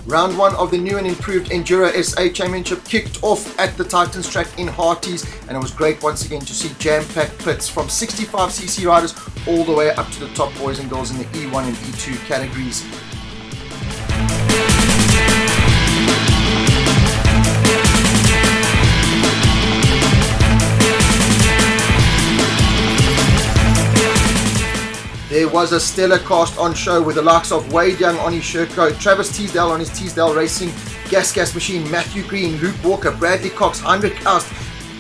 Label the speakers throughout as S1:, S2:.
S1: Round 1 of the new and improved EnduroSA Championship kicked off at the Titans track in Harties, and it was great once again to see jam-packed pits from 65cc riders all the way up to the top boys and girls in the E1 and E2 categories. There was a stellar cast on show with the likes of Wade Young on his Sherco, Travis Teasdale on his Teasdale Racing, Gas Machine, Matthew Green, Luke Walker, Bradley Cox, Heinrich Aust,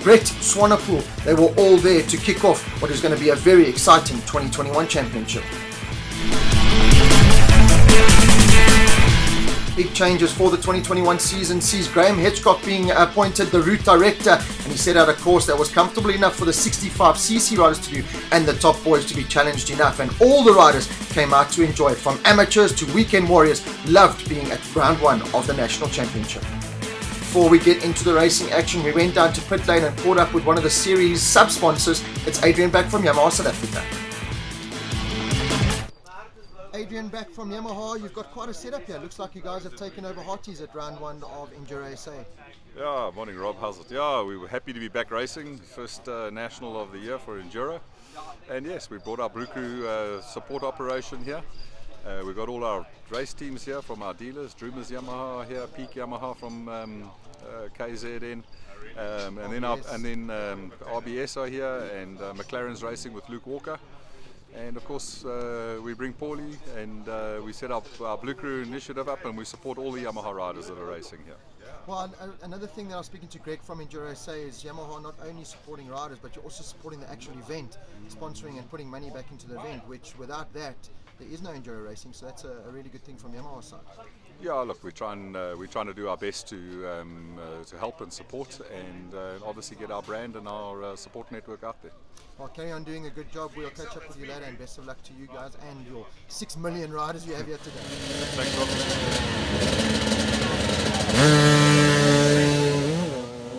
S1: Brett Swanepoel. They were all there to kick off what is going to be a very exciting 2021 championship. Big changes for the 2021 season sees Graham Hitchcock being appointed the route director, and he set out a course that was comfortable enough for the 65cc riders to do and the top boys to be challenged enough, and all the riders came out to enjoy it. From amateurs to weekend warriors, loved being at round 1 of the national championship. Before we get into the racing action, we went down to pit lane and caught up with one of the series sub-sponsors. It's Adrian back from Yamaha South Africa. Adrian, back from Yamaha, you've got quite a setup here. Looks like you guys have taken over Harties at round 1 of EnduroSA.
S2: Yeah, morning Rob, how's it? Yeah, we were happy to be back racing, first national of the year for Enduro. And yes, we brought our Brew Crew support operation here. We've got all our race teams here from our dealers, Drumas Yamaha here, Peak Yamaha from KZN, and then RBS are here, and McLaren's racing with Luke Walker. And of course, we bring Paulie, and we set up our Blue Crew initiative up, and we support all the Yamaha riders that are racing here.
S1: Well, another thing that I was speaking to Greg from EnduroSA is Yamaha not only supporting riders, but you're also supporting the actual event, sponsoring and putting money back into the event, which without that, there is no enduro racing, so that's a really good thing from Yamaha's side.
S2: Yeah, look, we're trying to do our best to help and support, and obviously get our brand and our support network out there.
S1: Well, carry on doing a good job. We'll catch up with you later, and best of luck to you guys and your 6 million riders you have here today.
S2: Thanks, Rob.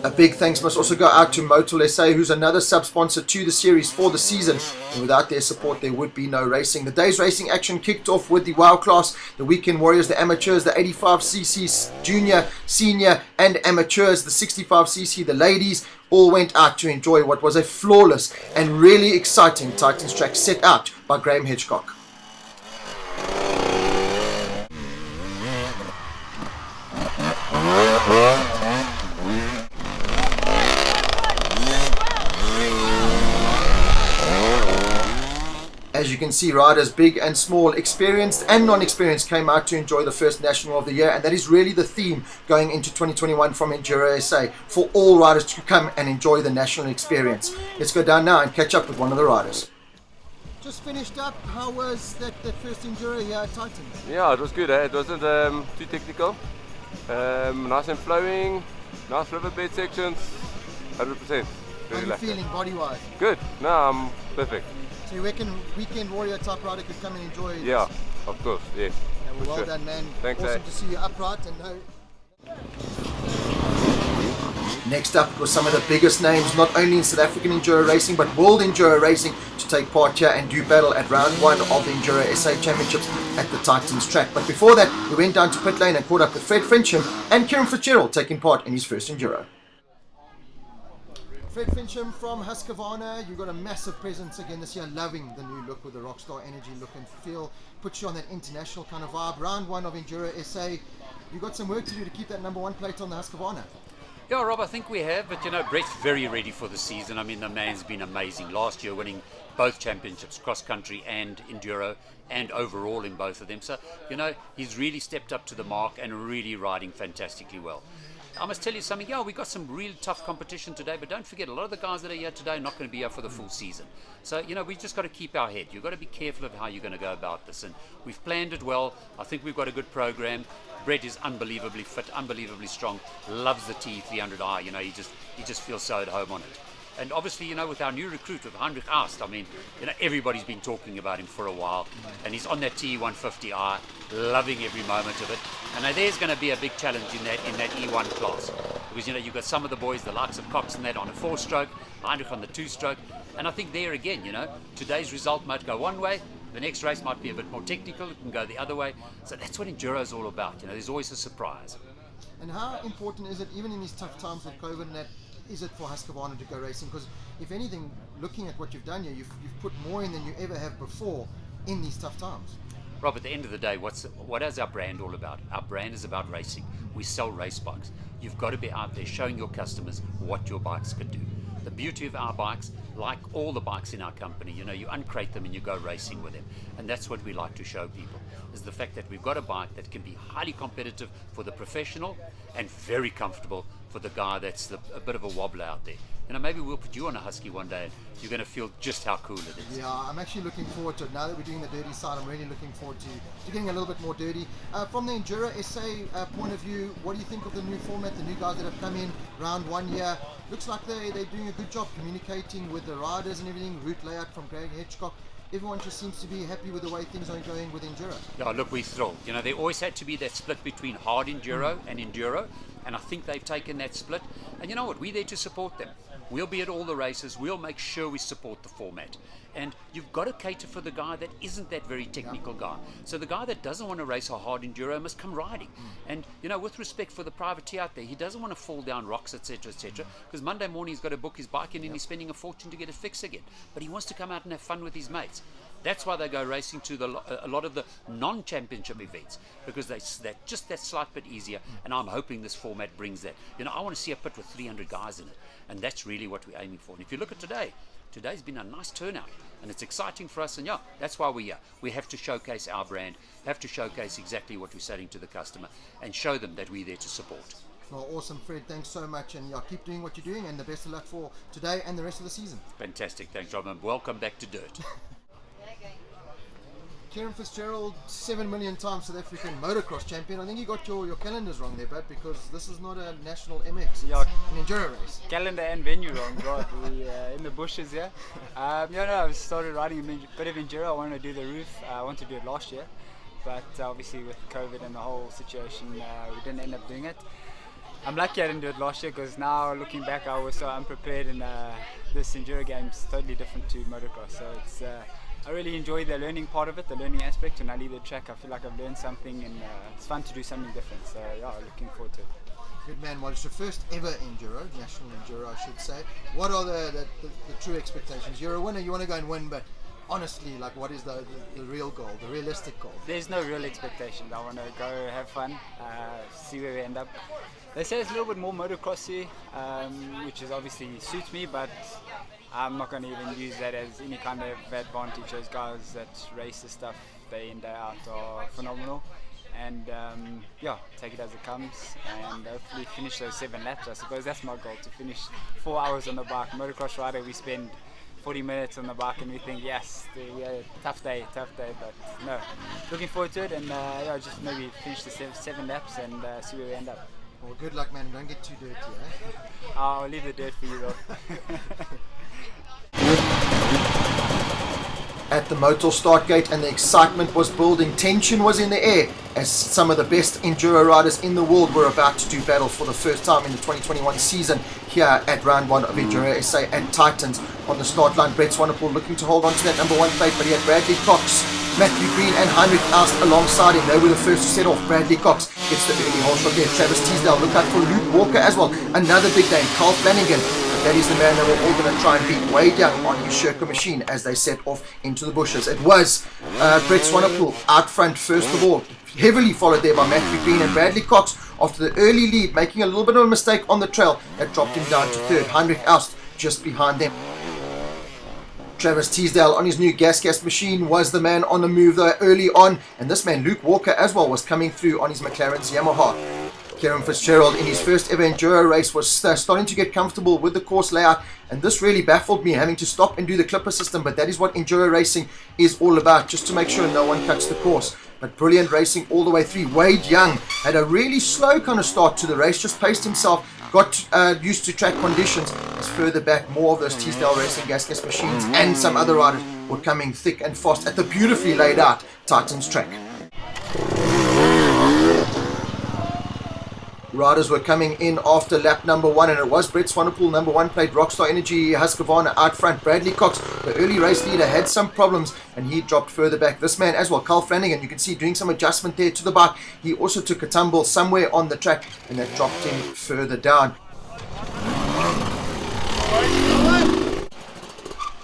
S1: A big thanks must also go out to Motul SA, who's another sub-sponsor to the series for the season. And without their support, there would be no racing. The day's racing action kicked off with the WOW class, the weekend warriors, the amateurs, the 85cc junior, senior, and amateurs, the 65cc, the ladies, all went out to enjoy what was a flawless and really exciting Titans track set out by Graham Hitchcock. As you can see, riders big and small, experienced and non-experienced, came out to enjoy the first national of the year, and that is really the theme going into 2021 from EnduroSA, for all riders to come and enjoy the national experience. Let's go down now and catch up with one of the riders. Just finished up. How was that first Enduro here at Titans?
S3: Yeah, it was good. It wasn't too technical. Nice and flowing, nice riverbed sections, 100%.
S1: How are you feeling body-wise?
S3: Good. No, I'm perfect.
S1: So you reckon weekend warrior type rider could come and enjoy it?
S3: Yeah, of course, yes.
S1: Yeah, well, well done, man.
S3: Thanks,
S1: awesome to see you upright and no. Next up was some of the biggest names, not only in South African enduro racing, but world enduro racing, to take part here and do battle at round 1 of the EnduroSA Championships at the Titans track. But before that, we went down to pit lane and caught up with Fred Fincham and Kieran Fitzgerald taking part in his first enduro. Fred Fincham from Husqvarna, you've got a massive presence again this year, loving the new look with the Rockstar Energy look and feel, puts you on that international kind of vibe. Round 1 of EnduroSA, you've got some work to do to keep that number 1 plate on the Husqvarna.
S4: Yeah, Rob, I think we have, but Brett's very ready for the season. I mean, the man's been amazing. Last year winning both championships, cross country and enduro, and overall in both of them. So, he's really stepped up to the mark and really riding fantastically well. I must tell you something, we got some really tough competition today, but don't forget, a lot of the guys that are here today are not going to be here for the full season. So, we just got to keep our head. You've got to be careful of how you're going to go about this, and we've planned it well. I think we've got a good program. Brett is unbelievably fit, unbelievably strong, loves the T300i, he just feels so at home on it. And obviously, with our new recruit of Heinrich Aust, everybody's been talking about him for a while, and he's on that T150i, loving every moment of it. And there's going to be a big challenge in that E1 class, because you've got some of the boys, the likes of Cox and that, on a 4-stroke, Heinrich on the 2-stroke, and I think there again, today's result might go one way, The next race might be a bit more technical, it can go the other way. So that's what enduro is all about. There's always a surprise.
S1: And how important is it, even in these tough times with COVID and that, is it for Husqvarna to go racing? Because if anything, looking at what you've done here, you've put more in than you ever have before in these tough times.
S4: Rob, at the end of the day, what is our brand all about? Our brand is about racing. We sell race bikes. You've got to be out there showing your customers what your bikes can do. The beauty of our bikes, like all the bikes in our company, you uncrate them and you go racing with them. And that's what we like to show people, is the fact that we've got a bike that can be highly competitive for the professional and very comfortable for the guy that's a bit of a wobbler out there. Maybe we'll put you on a Husky one day and you're going to feel just how cool it is.
S1: Yeah, I'm actually looking forward to it. Now that we're doing the dirty side, I'm really looking forward to getting a little bit more dirty. From the EnduroSA point of view, what do you think of the new format, the new guys that have come in, round 1 year? Looks like they're doing a good job communicating with the riders and everything, route layout from Greg Hitchcock. Everyone just seems to be happy with the way things are going with Enduro.
S4: Yeah, look, we're thrilled. There always had to be that split between hard Enduro and Enduro, and I think they've taken that split. And you know what? We're there to support them. We'll be at all the races. We'll make sure we support the format. And you've got to cater for the guy that isn't that very technical guy. So the guy that doesn't want to race a hard enduro must come riding. And, with respect for the privateer out there, he doesn't want to fall down rocks, etc., etc. Because Monday morning he's got to book his bike in and he's spending a fortune to get it fixed again. But he wants to come out and have fun with his mates. That's why they go racing to a lot of the non-championship events, because they're just that slight bit easier, and I'm hoping this format brings that. I want to see a pit with 300 guys in it, and that's really what we're aiming for. And if you look at today's been a nice turnout, and it's exciting for us, and that's why we're here. We have to showcase our brand, have to showcase exactly what we're selling to the customer, and show them that we're there to support.
S1: Well, awesome, Fred. Thanks so much, and keep doing what you're doing, and the best of luck for today and the rest of the season.
S4: Fantastic. Thanks, Rob, and welcome back to Dirt.
S1: Kieran Fitzgerald, 7 million times South African motocross champion. I think you got your calendars wrong there, bud, because this is not a national MX, it's an enduro race.
S5: Calendar and venue wrong, right? We in the bushes here. I started riding a bit of enduro. I wanted to do the roof. I wanted to do it last year, but obviously with COVID and the whole situation, we didn't end up doing it. I'm lucky I didn't do it last year, because now looking back, I was so unprepared, and this enduro game is totally different to motocross. So it's I really enjoy the learning part of it, the learning aspect. When I leave the track, I feel like I've learned something, and it's fun to do something different. So looking forward to it.
S1: Good man. Well, it's your first ever enduro, national enduro, I should say. What are the true expectations? You're a winner, you want to go and win, but honestly, what is the real goal, the realistic goal?
S5: There's no real expectations. I want to go have fun, see where we end up. They say it's a little bit more motocrossy, which is obviously suits me, but I'm not going to even use that as any kind of advantage. Those guys that race the stuff day in, day out are phenomenal. And take it as it comes, and hopefully finish those 7 laps. I suppose that's my goal, to finish 4 hours on the bike. Motocross rider, we spend 40 minutes on the bike and we think, yes, we had a tough day, but no. Looking forward to it, and just maybe finish the 7 laps and see where we end up.
S1: Well, good luck, man. Don't get too dirty, eh?
S5: I'll leave the dirt for you, though.
S1: At the motor start gate, and the excitement was building. Tension was in the air as some of the best enduro riders in the world were about to do battle for the first time in the 2021 season here at round 1 of EnduroSA at Titans. On the start line, Brett Swanepoel looking to hold on to that number 1 plate, but he had Bradley Cox, Matthew Green and Heinrich Aust alongside him. They were the first to set off. Bradley Cox gets the early hole shot there. Travis Teasdale, look out for Luke Walker as well. Another big name, Carl Flanagan. That is the man that we're all going to try and beat way down on his Shirker machine as they set off into the bushes. It was Brett Swanepoel out front first of all, heavily followed there by Matthew Green and Bradley Cox after the early lead, making a little bit of a mistake on the trail that dropped him down to third. Heinrich Aust just behind them. Travis Teasdale on his new gas machine was the man on the move though early on, and this man Luke Walker as well was coming through on his McLaren's Yamaha. Kieran Fitzgerald in his first ever enduro race was starting to get comfortable with the course layout, and this really baffled me, having to stop and do the clipper system, but that is what enduro racing is all about, just to make sure no one cuts the course. But brilliant racing all the way through. Wade Young had a really slow kind of start to the race, just paced himself, got used to track conditions. As further back, more of those Teasdale Racing gas machines and some other riders were coming thick and fast at the beautifully laid out Titans track. Riders were coming in after lap number 1, and it was Brett Swanepoel, number 1, played Rockstar Energy Husqvarna out front. Bradley Cox, the early race leader, had some problems and he dropped further back. This man as well, Carl Flanagan, you can see doing some adjustment there to the bike. He also took a tumble somewhere on the track and that dropped him further down.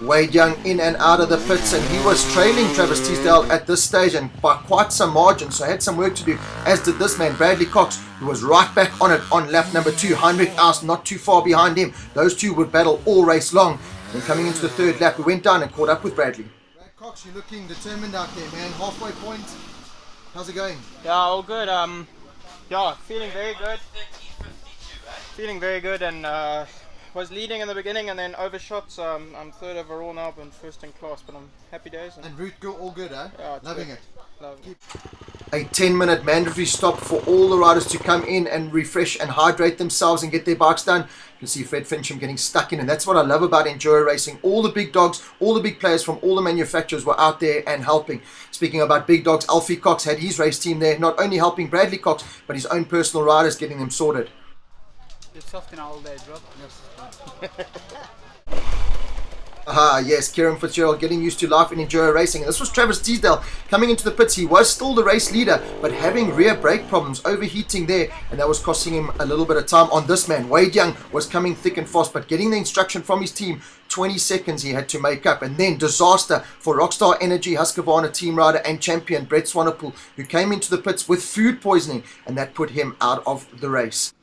S1: Wade Young in and out of the pits, and he was trailing Travis Teasdale at this stage and by quite some margin, so had some work to do, as did this man Bradley Cox, who was right back on it on lap number 2. Heinrich Aust not too far behind him. Those two would battle all race long. Then coming into the third lap, we went down and caught up with Bradley. Brad Cox, you're looking determined out there, man. Halfway point. How's it going?
S6: Yeah, all good. Yeah, feeling very good. Feeling very good, and was leading in the beginning and then overshot, so I'm third overall now, but first in class, but I'm happy days.
S1: And route go all good, huh?
S6: Yeah,
S1: loving
S6: good.
S1: it.
S6: Loving it.
S1: A 10-minute mandatory stop for all the riders to come in and refresh and hydrate themselves and get their bikes done. You can see Fred Fincham getting stuck in, and that's what I love about enduro racing. All the big dogs, all the big players from all the manufacturers were out there and helping. Speaking about big dogs, Alfie Cox had his race team there, not only helping Bradley Cox, but his own personal riders, getting them sorted.
S5: It's soft in our old age, Rob.
S1: Yes, Kieran Fitzgerald getting used to life in enduro racing. And this was Travis Teasdale coming into the pits. He was still the race leader, but having rear brake problems, overheating there, and that was costing him a little bit of time on this man. Wade Young was coming thick and fast, but getting the instruction from his team, 20 seconds he had to make up. And then disaster for Rockstar Energy Husqvarna team rider and champion Brett Swanepoel, who came into the pits with food poisoning, and that put him out of the race.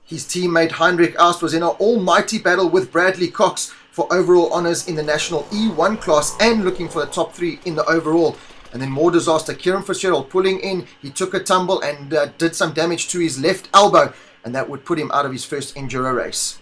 S1: His teammate Heinrich Aust was in an almighty battle with Bradley Cox for overall honours in the national E1 class and looking for the top 3 in the overall. And then more disaster, Kieran Fitzgerald pulling in, he took a tumble and did some damage to his left elbow, and that would put him out of his first enduro race.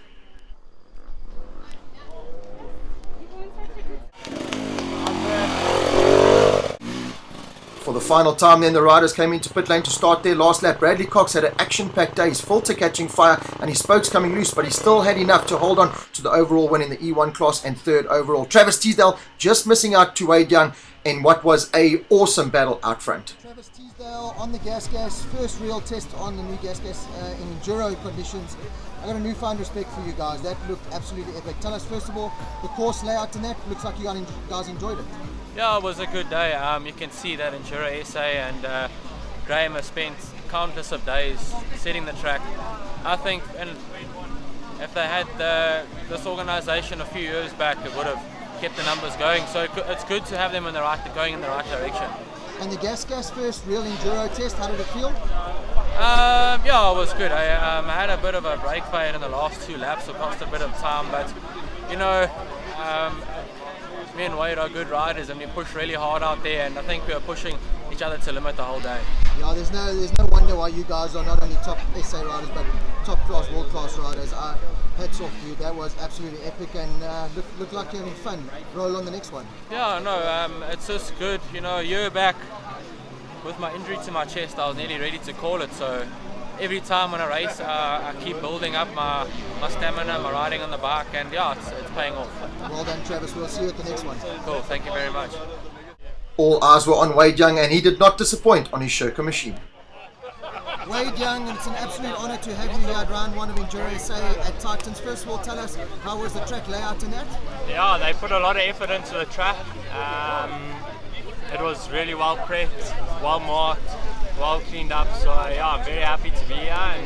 S1: For the final time then, the riders came into pit lane to start their last lap. Bradley Cox had an action-packed day, his filter catching fire and his spokes coming loose, but he still had enough to hold on to the overall win in the E1 class and third overall. Travis Teasdale just missing out to Wade Young in what was a awesome battle out front.
S7: Travis Teasdale on the gas, first real test on the new gas in enduro conditions. I got a newfound respect for you guys. That looked absolutely epic. Tell us first of all, the course layout and that, looks like you guys enjoyed it.
S6: Yeah, it was a good day. You can see that EnduroSA and Graham has spent countless of days setting the track. I think, and if they had this organisation a few years back, it would have kept the numbers going. So it's good to have them going in the right direction.
S7: And the gas first real enduro test, how did it feel?
S6: Yeah, it was good. I had a bit of a brake fade in the last 2 laps, so it cost a bit of time, but you know, me and Wade are good riders and we push really hard out there, and I think we are pushing each other to limit the whole day.
S7: Yeah, there's no wonder why you guys are not only top SA riders but top class, world class riders. Hats off to you, that was absolutely epic, and looked like you're having fun. Roll on the next one.
S6: Yeah, no, it's just good. You know, a year back with my injury to my chest, I was nearly ready to call it, so every time when I race, I keep building up my stamina, my riding on the bike, and yeah, it's paying off.
S7: Well done, Travis. We'll see you at the next one.
S6: Cool, thank you very much.
S1: All eyes were on Wade Young, and he did not disappoint on his Sherka machine.
S7: Wade Young, it's an absolute honour to have you here at round 1 of EnduroSA at Titans. First of all, tell us, how was the track layout in that?
S8: Yeah, they put a lot of effort into the track. It was really well prepped, well marked, well cleaned up, so yeah, I'm very happy to be here and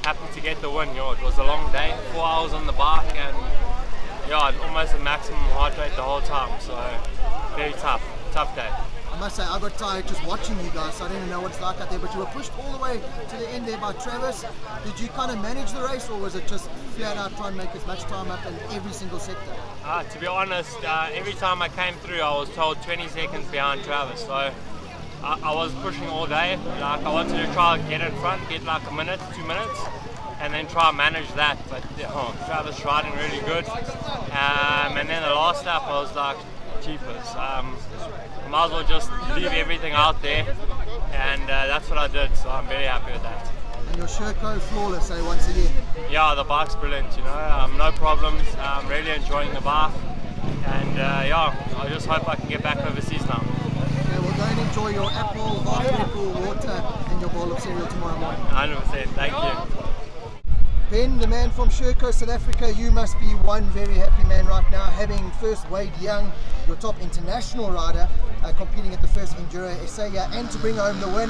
S8: happy to get the win. You know, it was a long day, 4 hours on the bike, and yeah, almost a maximum heart rate the whole time, so very tough day.
S7: I must say, I got tired just watching you guys, so I didn't know what it's like out there, but you were pushed all the way to the end there by Travis. Did you kind of manage the race, or was it just flat out try and make as much time up in every single sector?
S8: To be honest, every time I came through I was told 20 seconds behind Travis, so I was pushing all day. Like, I wanted to try and get in front, get like a minute, 2 minutes, and then try and manage that, but Travis riding really good. And then the last lap I was like, jeepers, I might as well just leave everything out there, and that's what I did, so I'm very happy with that.
S7: And your Sherco flawless, once again.
S8: Yeah, the bike's brilliant, no problems. I'm really enjoying the bike. And I just hope I can get back overseas now.
S7: Okay, well, go and enjoy your apple, half Red water, and your bowl of cereal tomorrow morning.
S8: 100%, thank you.
S7: Ben, the man from Sherco, South Africa, you must be one very happy man right now, having first Wade Young, your top international rider, competing at the first EnduroSA, and to bring home the win.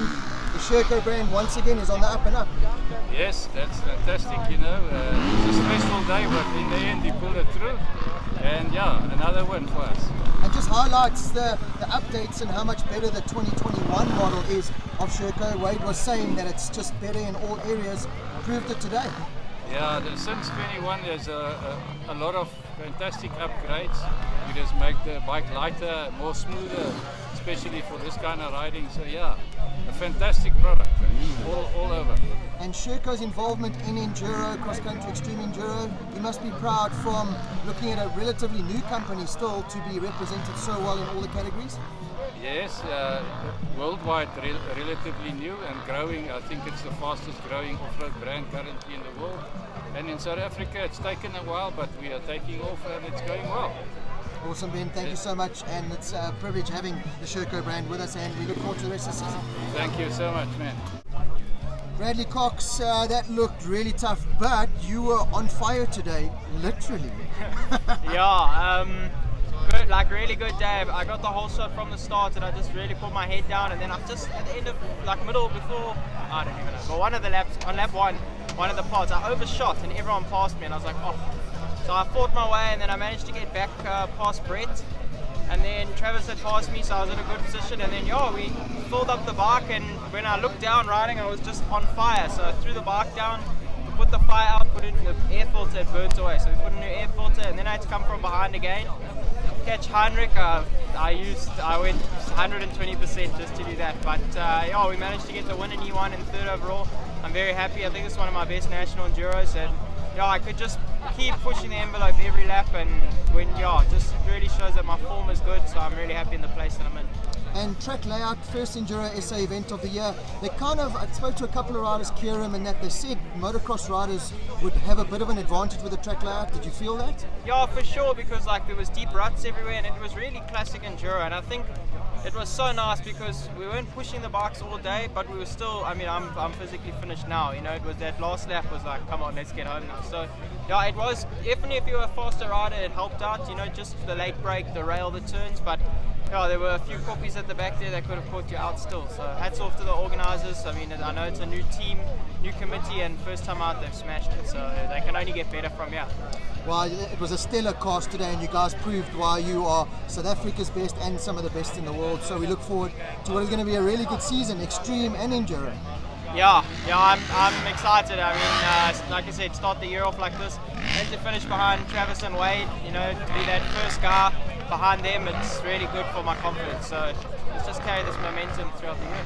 S7: The Sherco brand once again is on the up and up.
S9: Yes, that's fantastic, It was a stressful day, but in the end he pulled it through. And another win for us.
S7: And just highlights the updates and how much better the 2021 model is of Sherco. Wade was saying that it's just better in all areas. Proved it today.
S9: Yeah, since 21 there's a lot of fantastic upgrades. We just make the bike lighter, more smoother, especially for this kind of riding. So a fantastic product, all over.
S7: And Sherco's involvement in enduro, cross-country extreme enduro, you must be proud from looking at a relatively new company still to be represented so well in all the categories.
S9: Yes, worldwide relatively new and growing. I think it's the fastest growing off-road brand currently in the world. And in South Africa it's taken a while, but we are taking off and it's going well.
S7: Awesome, Ben. Thank you so much, and it's a privilege having the Sherco brand with us, and we look forward to the rest of the season.
S9: Thank you so much, man.
S7: Bradley Cox, that looked really tough, but you were on fire today, literally.
S10: Good, really good day. I got the whole shot from the start, and I just really put my head down, and then I just at the end of middle before, I don't even know, but one of the laps on lap one of the pods, I overshot and everyone passed me, and I was like, oh. So I fought my way, and then I managed to get back past Brett, and then Travis had passed me, so I was in a good position, and then we filled up the bike, and when I looked down riding, I was just on fire, so I threw the bike down, put the fire out, put in the air filter, it burnt away, so we put a new air filter, and then I had to come from behind again, catch Heinrich. I went 120% just to do that, but we managed to get the win in E1 and third overall. I'm very happy. I think it's one of my best national enduros, and I could just keep pushing the envelope every lap, and just really shows that my form is good, so I'm really happy in the place that I'm in.
S7: And track layout, first EnduroSA event of the year. I spoke to a couple of riders, Kieran, and that they said motocross riders would have a bit of an advantage with the track layout. Did you feel that?
S10: Yeah, for sure, because there was deep ruts everywhere, and it was really classic enduro, and I think it was so nice because we weren't pushing the bikes all day, but we were still, I'm physically finished now, it was that last lap was like, come on, let's get home now. So it was definitely, if you were a faster rider, it helped out, just the late break, the rail, the turns, but there were a few corpies at the back there that could have caught you out still. So hats off to the organisers. I know it's a new team, new committee, and first time out they've smashed it. So they can only get better from here.
S7: Well, it was a stellar cast today, and you guys proved why you are South Africa's best and some of the best in the world. So we look forward to what is going to be a really good season, extreme and enduro.
S10: Yeah, I'm excited. Like I said, start the year off like this, and to finish behind Travis and Wade, to be that first guy behind them, it's really good for my confidence. So let's just carry this momentum throughout the year.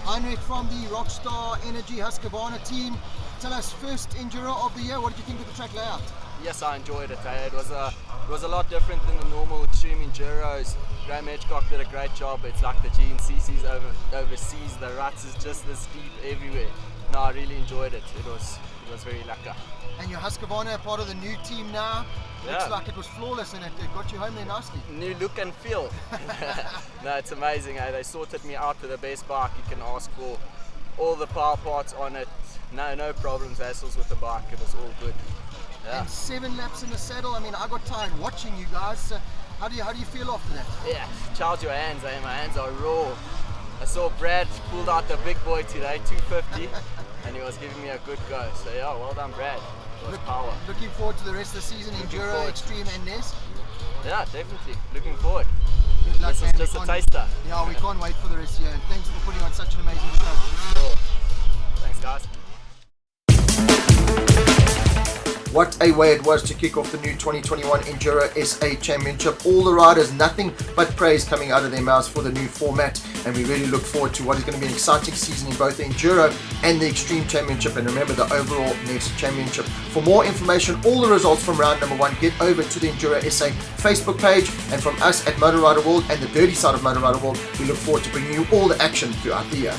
S7: Heinrich from the Rockstar Energy Husqvarna team. Tell us, first enduro of the year, what did you think of the track layout?
S11: Yes, I enjoyed it. It was a lot different than the normal extreme enduros. Graham Hitchcock did a great job. It's like the GNCCs overseas. The ruts is just this steep everywhere. No, I really enjoyed it. It was very lekker.
S7: And your Husqvarna are part of the new team now. Looks like it was flawless, and it got you home there nicely.
S11: New look and feel. No, it's amazing. They sorted me out with the best bike you can ask for. All the power parts on it. No problems, hassles with the bike. It was all good. Yeah.
S7: And 7 laps in the saddle. I got tired watching you guys. How do you feel after that?
S11: Yeah, charge your hands. My hands are raw. I saw Brad pulled out the big boy today, 250, and he was giving me a good go. So well done, Brad. It was power.
S7: Looking forward to the rest of the season, enduro, extreme, and NES.
S11: Yeah, definitely. Looking forward.
S7: Good luck,
S11: this is just a taster.
S7: Yeah, we can't wait for the rest of the year. And thanks for putting on such an amazing show.
S11: Sure. Thanks, guys.
S1: What a way it was to kick off the new 2021 EnduroSA Championship. All the riders, nothing but praise coming out of their mouths for the new format, and we really look forward to what is going to be an exciting season in both the Enduro and the Extreme Championship, and remember the overall NES Championship. For more information, all the results from round number 1, get over to the EnduroSA Facebook page, and from us at Motor Rider World and the Dirty Side of Motor Rider World, we look forward to bringing you all the action throughout the year.